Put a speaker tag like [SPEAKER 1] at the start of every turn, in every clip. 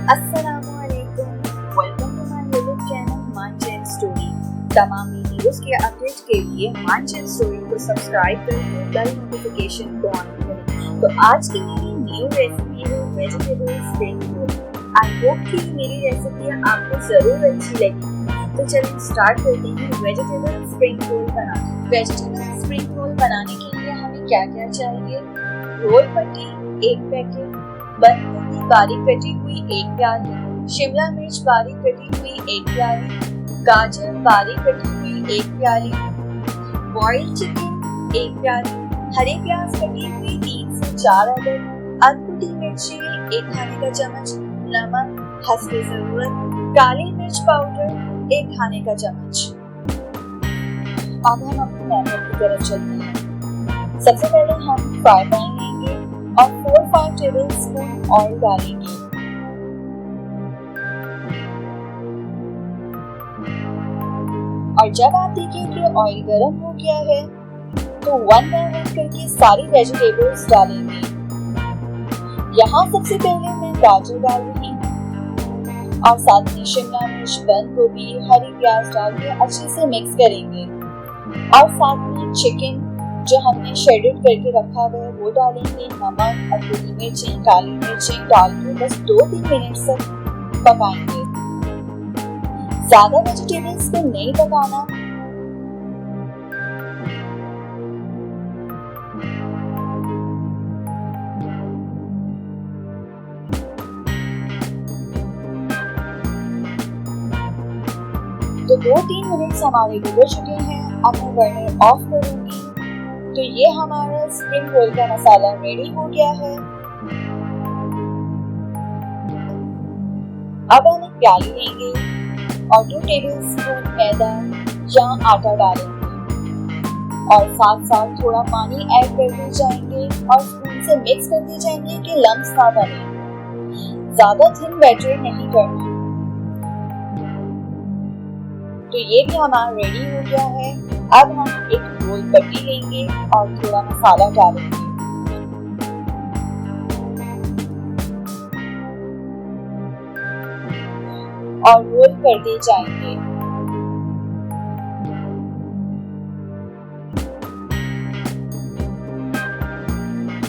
[SPEAKER 1] अस्सलामुअलैकुम, welcome to my YouTube channel munch and story. तमाम videos के अपडेट के लिए मंच एंड स्टोरी को सब्सक्राइब करके बेल नोटिफिकेशन को ऑन करें। तो आज की मेरी न्यू रेसिपी है vegetable spring roll. I hope कि मेरी रेसिपी आपको जरूर अच्छी लगेगी। तो चलिए स्टार्ट करते हैं वेजिटेबल स्प्रिंग रोल बनाना। वेजिटेबल स्प्रिंग रोल बनाने के लिए हमें क्या क्या चाहिए? रोल पट्टी 1 पैकेट, बंद गोभी बारीक कटी हुई 1 प्याली, शिमला मिर्च बारीक कटी हुई 1 प्याली, गाजर बारीक कटी हुई 1 प्याली, बॉइल्ड चिकन 1 प्याली, हरे प्याज कटी हुई 3 से 4 अदद, अधकुटी मिर्ची 1 खाने का चम्मच, नमक हस्बे जरूरत, काली मिर्च पाउडर 1 खाने का चम्मच। अब हम अपने मेथड की तरफ चलते हैं। सबसे पहले हम फ्राई पैन लेंगे और 4-5 टेबल स्पून ऑयल डालेंगे। और जब आप देखें कि ऑयल गर्म हो गया है तो 1 बाय 1 करके सारी वेजिटेबल्स डालेंगे। यहाँ सबसे पहले मैं गाजर डाल रही हूँ और साथ में शिमला मिर्च, बंद गोभी, हरी प्याज डाल के अच्छे से मिक्स करेंगे। और साथ में चिकन जो हमने शेडेड करके रखा हुआ है वो डालेंगे। नमक, अधकुटी मिर्चें, काली मिर्चें डाल के बस 2-3 मिनट तक पकाएंगे। ज्यादा वेजिटेबल्स को नहीं पकाना। तो 2-3 मिनट हमारे गुजर चुके हैं। अब मैं बर्नर ऑफ करूंगी। तो ये हमारा स्प्रिंग रोल का मसाला रेडी हो गया है। अब हम एक प्याली लेंगे और 2 टेबलस्पून मैदा या आटा डालेंगे और साथ साथ थोड़ा पानी ऐड करते जाएंगे और स्पून से मिक्स करते जाएंगे कि लम्स ना बने। ज्यादा थिन बैटर नहीं करना। तो ये भी हमारा रेडी हो गया है। अब हम एक रोल पट्टी लेंगे और थोड़ा मसाला डालेंगे और रोल करते जाएंगे।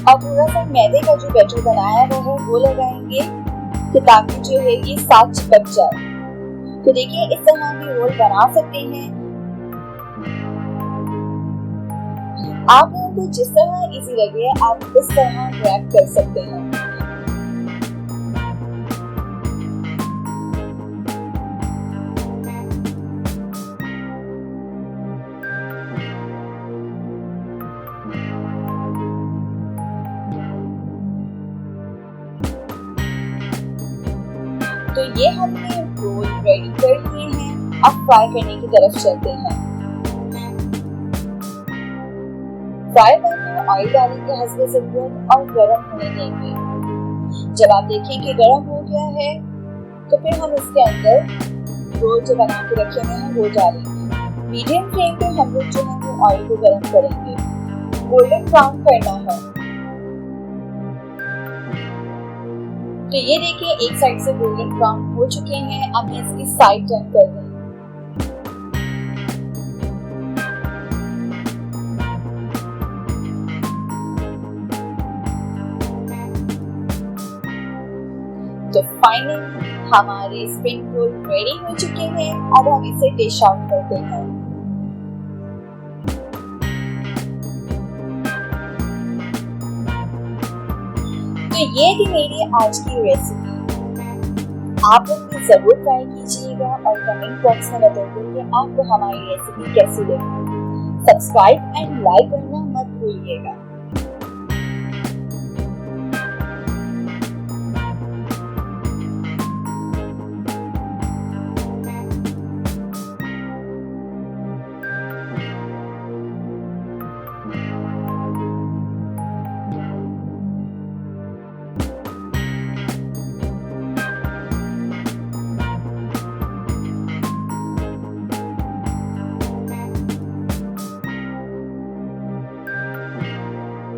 [SPEAKER 1] और थोड़ा सा मैदे का जो बैटर बनाया हुआ है वो लगाएंगे कि ताकि जो है ये साथ चिपक जाए। तो देखिए इस तरह भी रोल बना सकते हैं। आप लोगों को जिस तरह इजी लगे आप उस तरह रैप कर सकते हैं। तो ये हमने रोल रेडी कर लिए हैं। अब फ्राई करने की तरफ चलते हैं। फ्राई पैन में ऑयल डालेंगे हस्बे जरूरत और गरम होने देंगे। जब आप देखें कि गरम हो गया है तो फिर हम इसके अंदर रोल जो बना के रखे हुए हैं वो डालेंगे। मीडियम फ्लेम पे हम लोग जो है वो ऑयल को गरम करेंगे। गोल्डन ब्राउन करना है। तो ये देखिए एक साइड से गोल्डन ब्राउन हो चुके हैं। अब मैं इसकी साइड टर्न कर रही हूँ। तो फाइनली हमारे स्प्रिंग रोल रेडी हो चुके हैं। अब हम इसे डिश आउट करते हैं। तो ये थी मेरी आज की रेसिपी। आप लोग भी जरूर ट्राई कीजिएगा और कमेंट बॉक्स में बताइए कि आपको हमारी रेसिपी कैसी लगी। सब्सक्राइब एंड लाइक करना मत भूलिएगा।